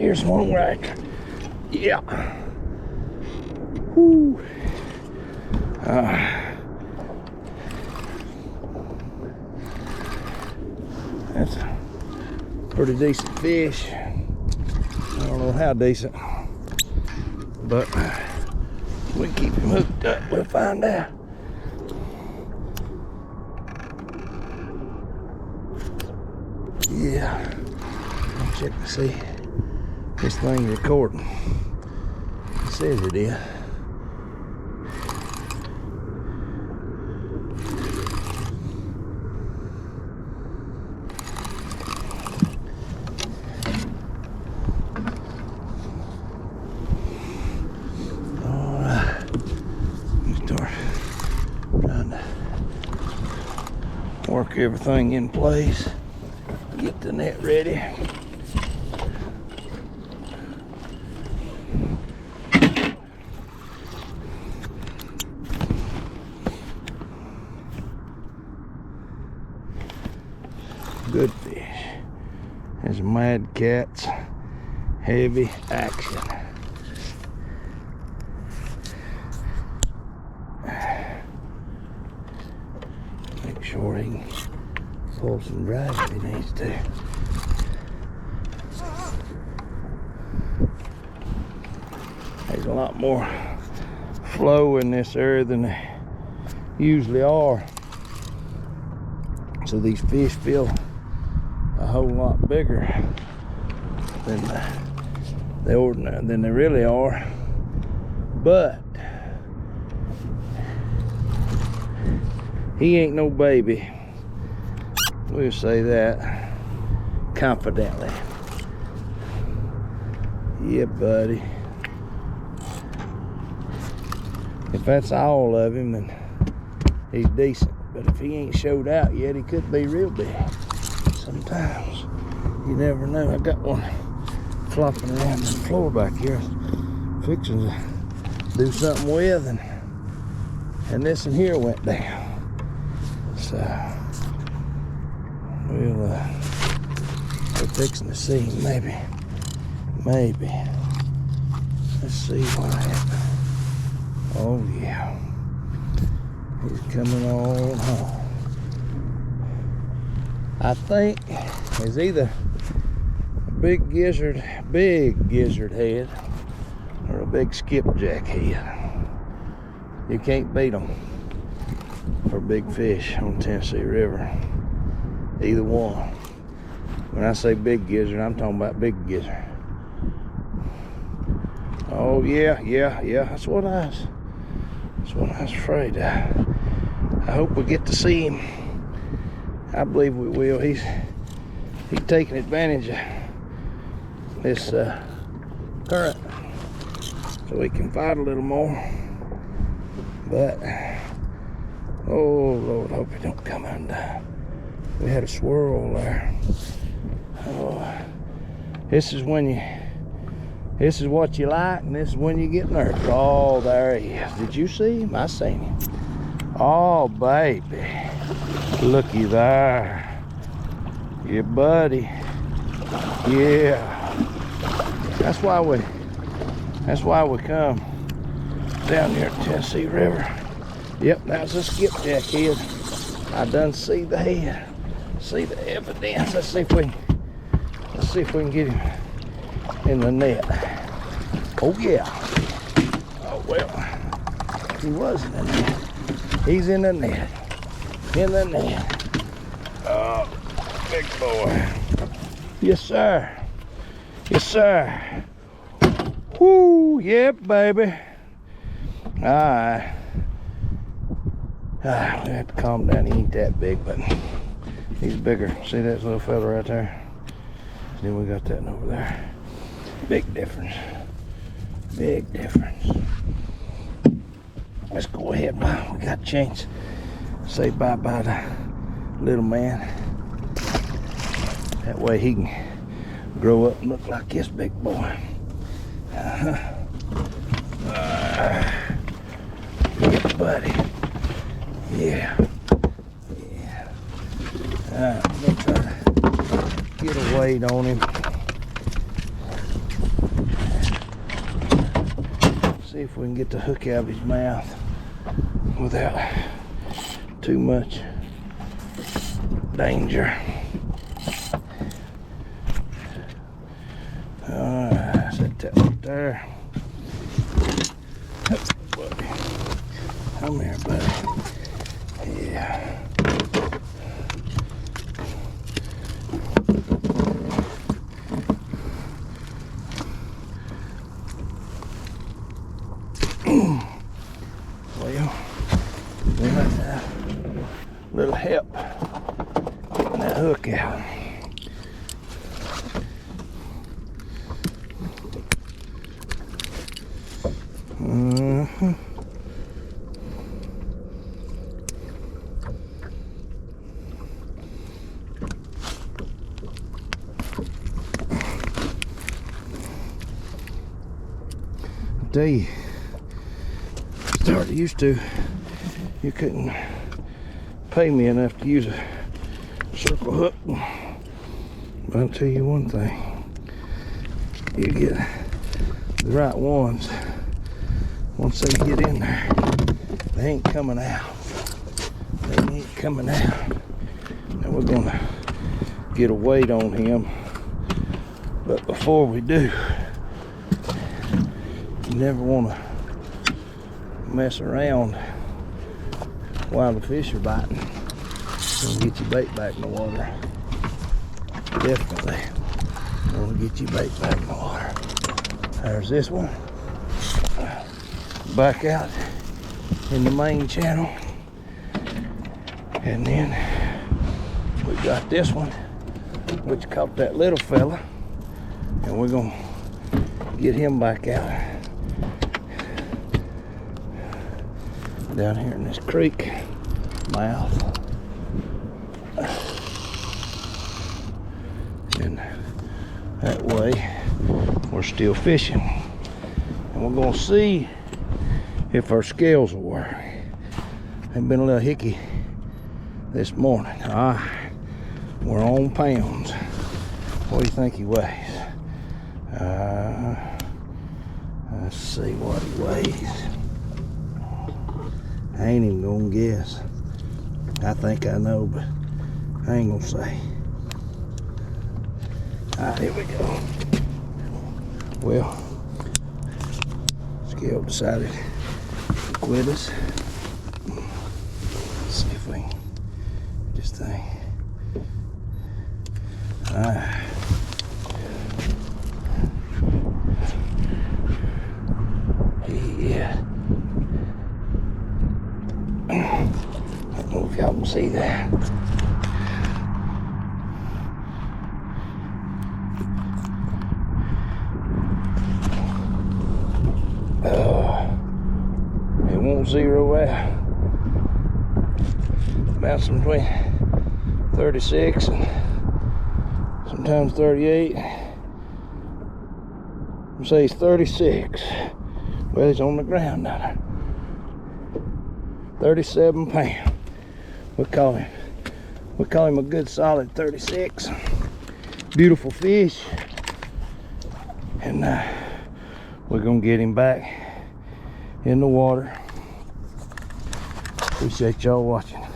Here's one right. Yeah. Whoo. That's a pretty decent fish. I don't know how decent, but we keep him hooked up. We'll find out. Yeah. I'll check to see this thing recording. It says it is. Work everything in place, get the net ready. Good fish. There's Mad Cat's heavy action. Make sure he can pull some drag if he needs to. There's a lot more flow in this area than there usually are. So these fish feel a whole lot bigger than they really are. But he ain't no baby. We'll say that confidently. Yeah, buddy. If that's all of him, then he's decent. But if he ain't showed out yet, he could be real big. Sometimes you never know. I got one flopping around the floor back here, fixing to do something with, and this one here went down. So we're fixing to see. Maybe. Let's see what happened. Oh yeah. He's coming on home. I think it's either a big gizzard head or a big skipjack head. You can't beat them for big fish on the Tennessee River. Either one. When I say big gizzard, I'm talking about big gizzard. Oh yeah. That's what I was afraid of. I hope we get to see him. I believe we will. He's taking advantage of this current so he can fight a little more. But oh Lord, I hope he don't come undone. We had a swirl there. Oh, this is what you like, and this is when you get nervous. Oh, there he is. Did you see him? I seen him. Oh, baby. Looky there. Yeah, buddy. Yeah. That's why we come down here at Tennessee River. Yep, that's a skipjack head. I done see the head. See the evidence. Let's see if we can get him in the net. Oh yeah. Oh well. He was in the net. He's in the net. In the net. Oh, big boy. Yes, sir. Yes, sir. Whoo, yep, baby. Alright. We have to calm down. He ain't that big, but he's bigger. See that little fella right there? Then we got that one over there. Big difference. Big difference. Let's go ahead. We got a chance. Say bye-bye to little man. That way he can grow up and look like this big boy. Yeah, buddy. Yeah. I'm gonna try to get a weight on him. See if we can get the hook out of his mouth without too much danger. Alright, set that right there. Buddy. Come here, buddy. Yeah. Well, we might have a little help getting that hook out. I tell you, started used to, you couldn't pay me enough to use a circle hook. But I'll tell you one thing, you get the right ones, once they get in there, they ain't coming out. They ain't coming out. Now we're gonna get a weight on him, but before we do, you never wanna mess around while the fish are biting. Gonna get your bait back in the water. Definitely gonna get your bait back in the water. There's this one. Back out in the main channel. And then we got this one, which caught that little fella. And we're gonna get him back out. Down here in this creek mouth, and that way we're still fishing, and we're gonna see if our scales will work. They've been a little hickey this morning. We're on pounds. What do you think he weighs? Let's see what he weighs. I ain't even gonna guess. I think I know, but I ain't gonna say. Alright, here we go. Well, scale decided to quit us. Let's see if we can get this thing. Alright. Yeah. I don't know if y'all can see that. It won't zero out. Bouncing between 36 and sometimes 38. I'll say it's 36. Well, it's on the ground down there. 37 pounds. We call him a good solid 36. Beautiful fish. And we're gonna get him back in the water. Appreciate y'all watching.